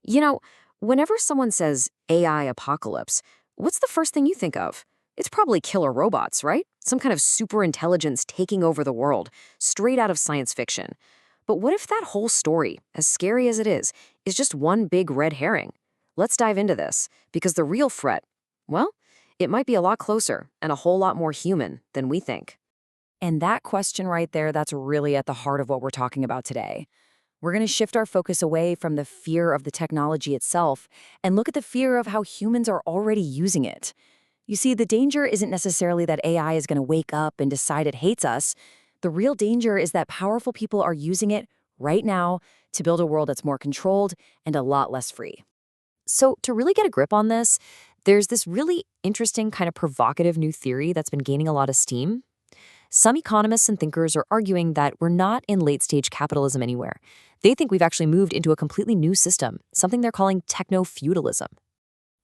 You know, whenever someone says AI apocalypse, what's the first thing you think of? It's probably killer robots, right? Some kind of super intelligence taking over the world, straight out of science fiction. But what if that whole story, as scary as it is just one big red herring? Let's dive into this, because the real threat, well, it might be a lot closer and a whole lot more human than we think. And that question right there, that's really at the heart of what we're talking about today. We're going to shift our focus away from the fear of the technology itself and look at the fear of how humans are already using it. You see, the danger isn't necessarily that AI is going to wake up and decide it hates us. The real danger is that powerful people are using it right now to build a world that's more controlled and a lot less free. So, to really get a grip on this, there's this really interesting kind of provocative new theory that's been gaining a lot of steam. Some economists and thinkers are arguing that we're not in late-stage capitalism anywhere. They think we've actually moved into a completely new system, something they're calling techno-feudalism.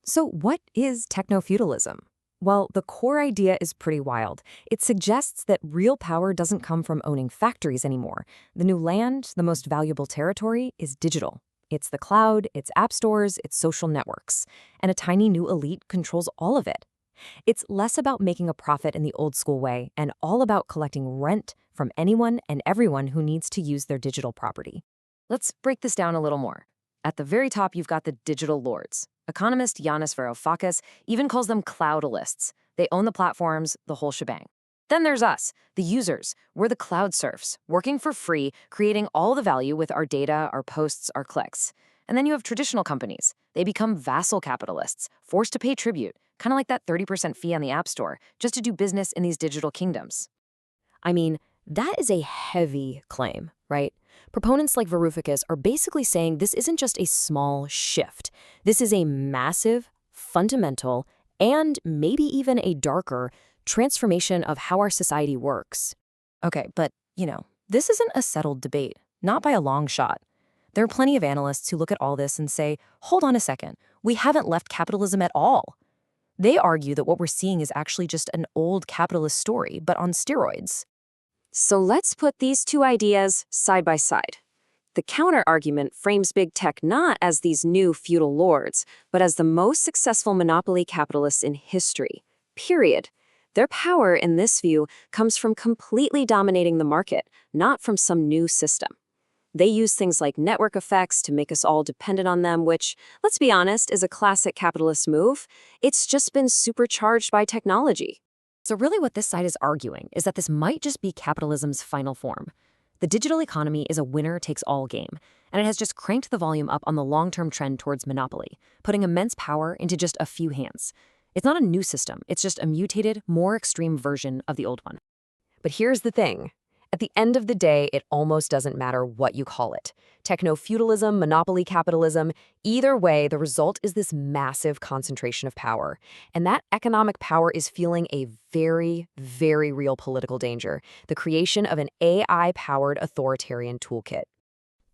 So what is techno-feudalism? Well, the core idea is pretty wild. It suggests that real power doesn't come from owning factories anymore. The new land, the most valuable territory, is digital. It's the cloud, it's app stores, it's social networks. And a tiny new elite controls all of it. It's less about making a profit in the old school way and all about collecting rent from anyone and everyone who needs to use their digital property. Let's break this down a little more. At the very top, you've got the digital lords. Economist Yanis Varoufakis even calls them cloudalists. They own the platforms, the whole shebang. Then there's us, the users. We're the cloud serfs, working for free, creating all the value with our data, our posts, our clicks. And then you have traditional companies. They become vassal capitalists, forced to pay tribute, kind of like that 30% fee on the App Store, just to do business in these digital kingdoms. I mean, that is a heavy claim, right? Proponents like Varoufakis are basically saying this isn't just a small shift. This is a massive, fundamental, and maybe even a darker transformation of how our society works. Okay, but, this isn't a settled debate, not by a long shot. There are plenty of analysts who look at all this and say, hold on a second, we haven't left capitalism at all. They argue that what we're seeing is actually just an old capitalist story, but on steroids. So let's put these two ideas side by side. The counter-argument frames big tech not as these new feudal lords, but as the most successful monopoly capitalists in history. Period. Their power, in this view, comes from completely dominating the market, not from some new system. They use things like network effects to make us all dependent on them, which, let's be honest, is a classic capitalist move. It's just been supercharged by technology. So really what this side is arguing is that this might just be capitalism's final form. The digital economy is a winner-takes-all game, and it has just cranked the volume up on the long-term trend towards monopoly, putting immense power into just a few hands. It's not a new system, it's just a mutated, more extreme version of the old one. But here's the thing. At the end of the day, it almost doesn't matter what you call it. Techno-feudalism, monopoly capitalism, either way, the result is this massive concentration of power. And that economic power is fueling a very, very real political danger, the creation of an AI-powered authoritarian toolkit.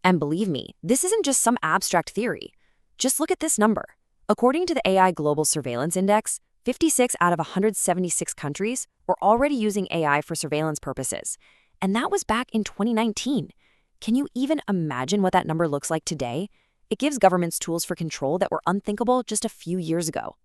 And believe me, this isn't just some abstract theory. Just look at this number. According to the AI Global Surveillance Index, 56 out of 176 countries were already using AI for surveillance purposes. And that was back in 2019. Can you even imagine what that number looks like today? It gives governments tools for control that were unthinkable just a few years ago.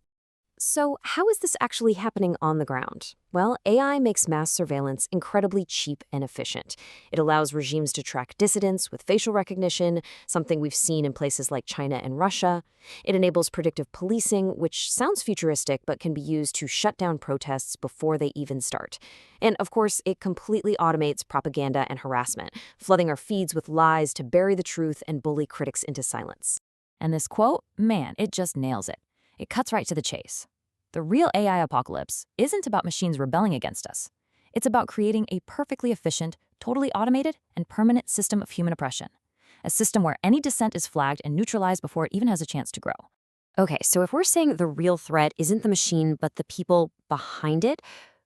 So how is this actually happening on the ground? Well, AI makes mass surveillance incredibly cheap and efficient. It allows regimes to track dissidents with facial recognition, something we've seen in places like China and Russia. It enables predictive policing, which sounds futuristic but can be used to shut down protests before they even start. And of course, it completely automates propaganda and harassment, flooding our feeds with lies to bury the truth and bully critics into silence. And this quote, man, it just nails it. It cuts right to the chase. The real AI apocalypse isn't about machines rebelling against us. It's about creating a perfectly efficient, totally automated, and permanent system of human oppression. A system where any dissent is flagged and neutralized before it even has a chance to grow. Okay, so if we're saying the real threat isn't the machine but the people behind it,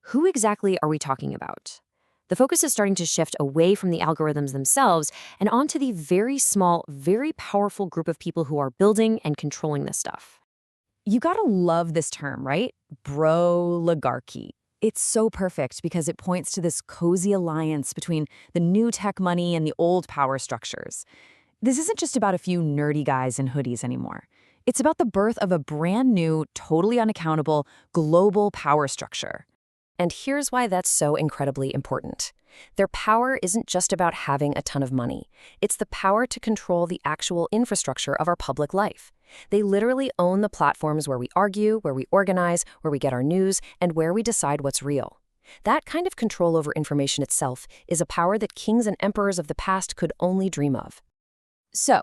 who exactly are we talking about? The focus is starting to shift away from the algorithms themselves and onto the very small, very powerful group of people who are building and controlling this stuff. You gotta love this term, right? Broligarchy. It's so perfect because it points to this cozy alliance between the new tech money and the old power structures. This isn't just about a few nerdy guys in hoodies anymore. It's about the birth of a brand new, totally unaccountable, global power structure. And here's why that's so incredibly important. Their power isn't just about having a ton of money. It's the power to control the actual infrastructure of our public life. They literally own the platforms where we argue, where we organize, where we get our news, and where we decide what's real. That kind of control over information itself is a power that kings and emperors of the past could only dream of. So,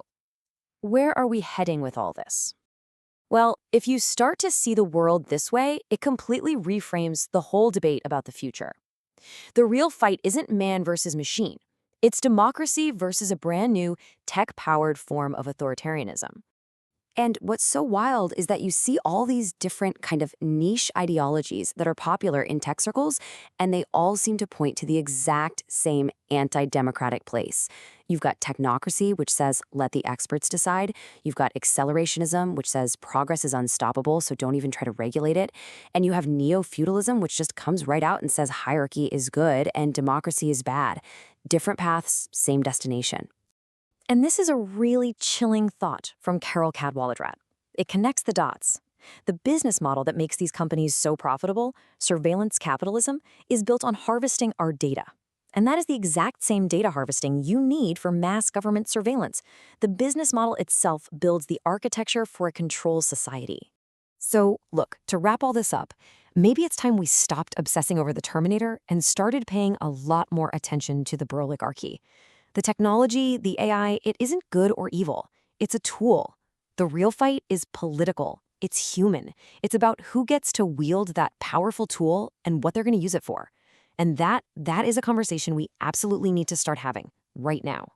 where are we heading with all this? Well, if you start to see the world this way, it completely reframes the whole debate about the future. The real fight isn't man versus machine. It's democracy versus a brand new, tech-powered form of authoritarianism. And what's so wild is that you see all these different kind of niche ideologies that are popular in tech circles, and they all seem to point to the exact same anti-democratic place. You've got technocracy, which says, let the experts decide. You've got accelerationism, which says progress is unstoppable, so don't even try to regulate it. And you have neo-feudalism, which just comes right out and says hierarchy is good and democracy is bad. Different paths, same destination. And this is a really chilling thought from Carol Cadwalladrat. It connects the dots. The business model that makes these companies so profitable, surveillance capitalism, is built on harvesting our data. And that is the exact same data harvesting you need for mass government surveillance. The business model itself builds the architecture for a control society. So, look, to wrap all this up, maybe it's time we stopped obsessing over the Terminator and started paying a lot more attention to the Broligarchy. The technology, the AI, it isn't good or evil. It's a tool. The real fight is political. It's human. It's about who gets to wield that powerful tool and what they're going to use it for. And that is a conversation we absolutely need to start having right now.